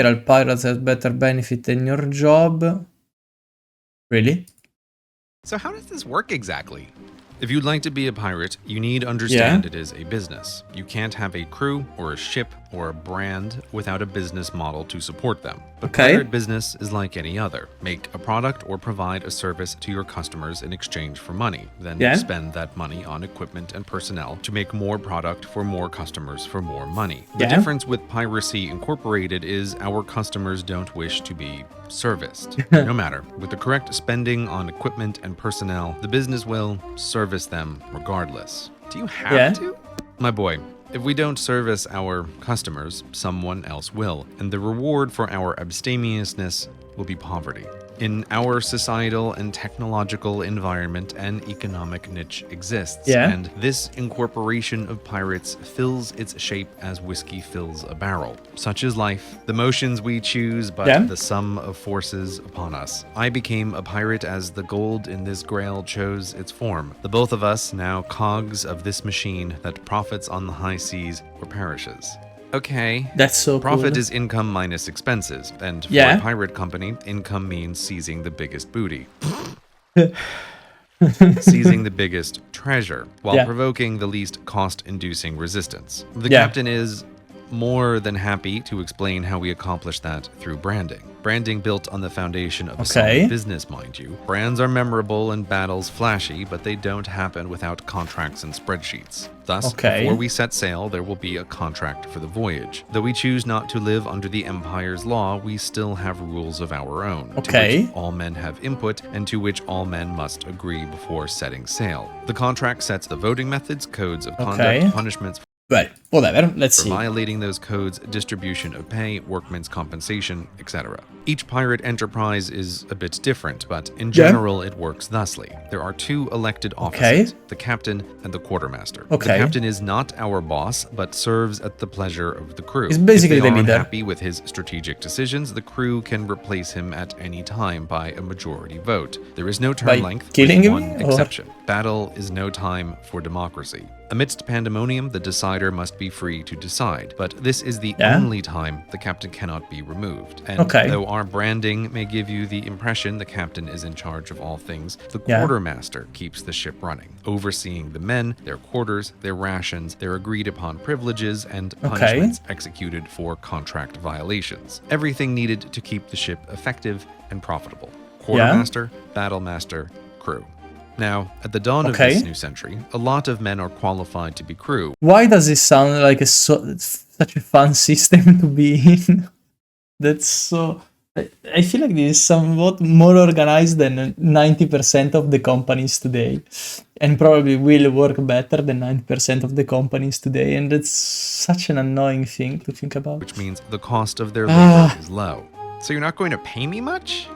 viral. Pirates have better benefit than your job. Really? So how does this work exactly? If you'd like to be a pirate, you need to understand it is a business. You can't have a crew or a ship or a brand without a business model to support them. But pirate business is like any other. Make a product or provide a service to your customers in exchange for money. Then spend that money on equipment and personnel to make more product for more customers for more money. The difference with Piracy Incorporated is our customers don't wish to be serviced. No matter. With the correct spending on equipment and personnel, the business will service them regardless. Do you have to? My boy, if we don't service our customers, someone else will, and the reward for our abstemiousness will be poverty. In our societal and technological environment, an economic niche exists, and this incorporation of pirates fills its shape as whiskey fills a barrel. Such is life, the motions we choose, but the sum of forces upon us. I became a pirate as the gold in this grail chose its form. The both of us now cogs of this machine that profits on the high seas or perishes. Okay. That's so Profit cool. is income minus expenses, and for a pirate company, income means seizing the biggest booty. Seizing the biggest treasure, while provoking the least cost-inducing resistance. The captain is more than happy to explain how we accomplish that through branding. Branding built on the foundation of a solid business, mind you. Brands are memorable and battles flashy, but they don't happen without contracts and spreadsheets. Thus, before we set sail, there will be a contract for the voyage. Though we choose not to live under the Empire's law, we still have rules of our own, to which all men have input and to which all men must agree before setting sail. The contract sets the voting methods, codes of conduct, punishments Well, whatever, let's see. For violating those codes, distribution of pay, workmen's compensation, etc. Each pirate enterprise is a bit different, but in general it works thusly. There are two elected officers, the captain and the quartermaster. The captain is not our boss, but serves at the pleasure of the crew. He's basically the leader. If they aren't happy with his strategic decisions, the crew can replace him at any time by a majority vote. There is no term length, with one exception. Battle is no time for democracy. Amidst pandemonium, the decider must be free to decide, but this is the only time the captain cannot be removed. And though our branding may give you the impression the captain is in charge of all things, the quartermaster keeps the ship running, overseeing the men, their quarters, their rations, their agreed upon privileges, and punishments executed for contract violations. Everything needed to keep the ship effective and profitable. Quartermaster, battlemaster, crew. Now, at the dawn of this new century, a lot of men are qualified to be crew. Why does it sound like such a fun system to be in? That's so... I feel like this is somewhat more organized than 90% of the companies today. And probably will work better than 90% of the companies today. And that's such an annoying thing to think about. Which means the cost of their labor is low. So you're not going to pay me much?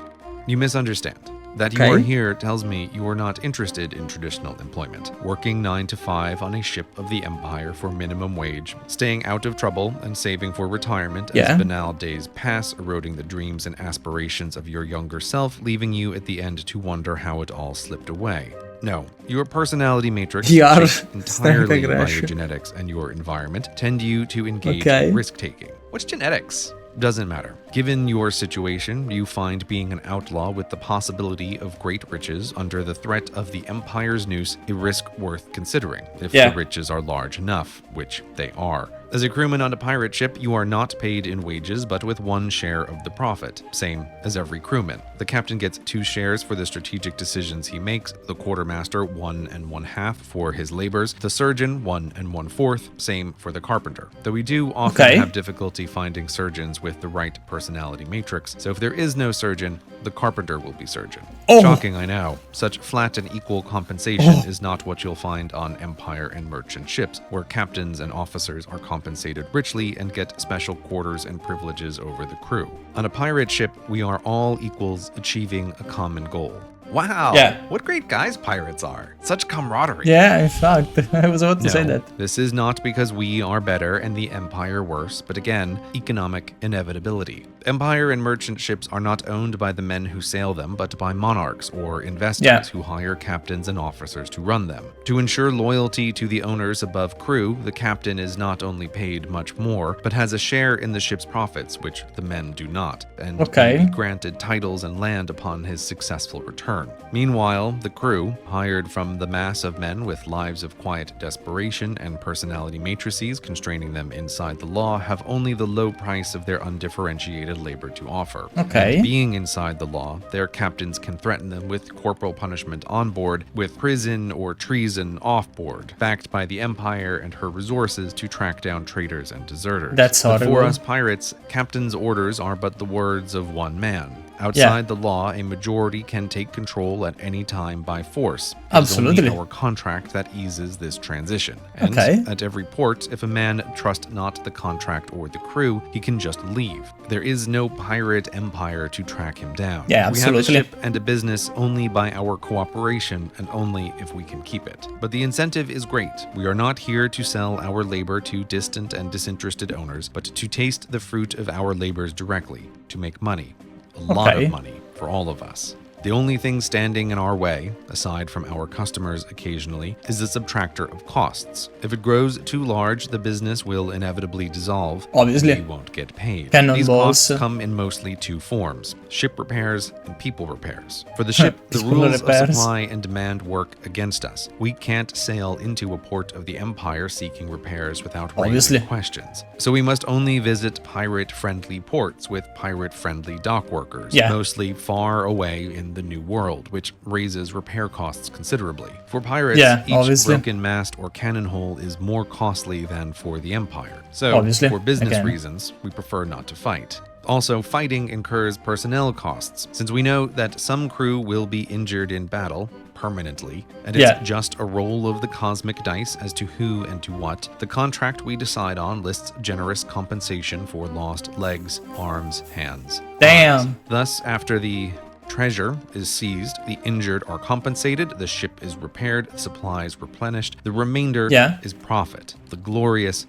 You misunderstand. That you are here tells me you are not interested in traditional employment, working 9 to 5 on a ship of the Empire for minimum wage, staying out of trouble and saving for retirement as banal days pass, eroding the dreams and aspirations of your younger self, leaving you at the end to wonder how it all slipped away. No, your personality matrix, shaped entirely by your genetics and your environment, tend you to engage in risk-taking. What's genetics? Doesn't matter. Given your situation, you find being an outlaw with the possibility of great riches under the threat of the Empire's noose a risk worth considering, if the riches are large enough, which they are. As a crewman on a pirate ship, you are not paid in wages, but with 1 share of the profit, same as every crewman. The captain gets 2 shares for the strategic decisions he makes, the quartermaster 1 1/2 for his labors, the surgeon 1 1/4, same for the carpenter. Though we do often have difficulty finding surgeons with the right personality matrix, so if there is no surgeon, the carpenter will be surgeon. Shocking, I know. Such flat and equal compensation is not what you'll find on Empire and merchant ships, where captains and officers are compensated richly and get special quarters and privileges over the crew. On a pirate ship, we are all equals achieving a common goal. Wow, Yeah. what great guys pirates are. Such camaraderie. Yeah, in fact, I was about to say No, that. this is not because we are better and the Empire worse, but again, economic inevitability. Empire and merchant ships are not owned by the men who sail them, but by monarchs or investors Yeah. who hire captains and officers to run them. To ensure loyalty to the owners above crew, the captain is not only paid much more, but has a share in the ship's profits, which the men do not, and Okay. can be granted titles and land upon his successful return. Meanwhile, the crew, hired from the mass of men with lives of quiet desperation and personality matrices constraining them inside the law, have only the low price of their undifferentiated labor to offer. Okay. And being inside the law, their captains can threaten them with corporal punishment on board, with prison or treason off board, backed by the Empire and her resources to track down traitors and deserters. That's But for horrible. us pirates, captain's orders are but the words of one man. Outside the law, a majority can take control at any time by force. It is Absolutely. only our contract that eases this transition. And Okay. at every port, if a man trust not the contract or the crew, he can just leave. There is no pirate empire to track him down. Yeah, We have a absolutely. ship and a business only by our cooperation and only if we can keep it. But the incentive is great. We are not here to sell our labor to distant and disinterested owners, but to taste the fruit of our labors directly, to make money. A lot Okay. of money for all of us. The only thing standing in our way, aside from our customers occasionally, is the subtractor of costs. If it grows too large, the business will inevitably dissolve. Obviously. We won't get paid. Cannonballs. These costs come in mostly two forms: ship repairs and people repairs. For the ship, the People rules of repairs. supply and demand work against us. We can't sail into a port of the Empire seeking repairs without Obviously. raising questions. So we must only visit pirate-friendly ports with pirate-friendly dock workers, Yeah. mostly far away in the New World, which raises repair costs considerably. For pirates, Yeah, each obviously. broken mast or cannon hole is more costly than for the Empire. So, Obviously, for business again. reasons, we prefer not to fight. Also, fighting incurs personnel costs, since we know that some crew will be injured in battle permanently, and it's Yeah. just a roll of the cosmic dice as to who and to what. The contract we decide on lists generous compensation for lost legs, arms, hands. Damn. eyes. Thus, after the treasure is seized, the injured are compensated, the ship is repaired, supplies replenished, the remainder Yeah. is profit, the glorious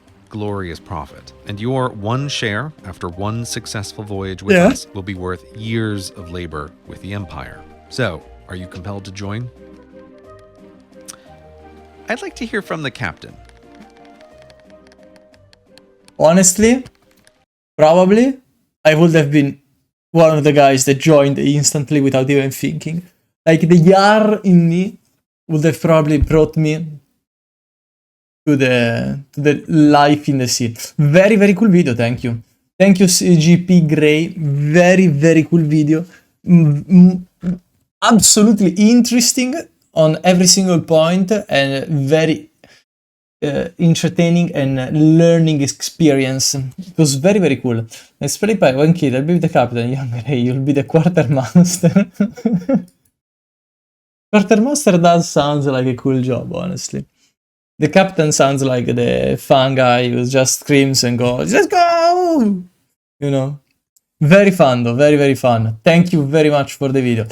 profit. And your one share after one successful voyage with Yeah. us will be worth years of labor with the Empire. So, are you compelled to join? I'd like to hear from the captain. Honestly, probably I would have been one of the guys that joined instantly without even thinking. Like the Yar in me would have probably brought me to the life in the sea. Very, very cool video, thank you. Thank you, CGP Grey. Very, very cool video. Absolutely interesting on every single point and very entertaining and learning experience. It was very, very cool. Let's play by one kid. I'll be the captain. Young Ray, you'll be the quartermaster. Quartermaster does sound like a cool job, honestly. The captain sounds like the fun guy who just screams and goes, "Let's go!" You know? Very fun though, very, very fun. Thank you very much for the video.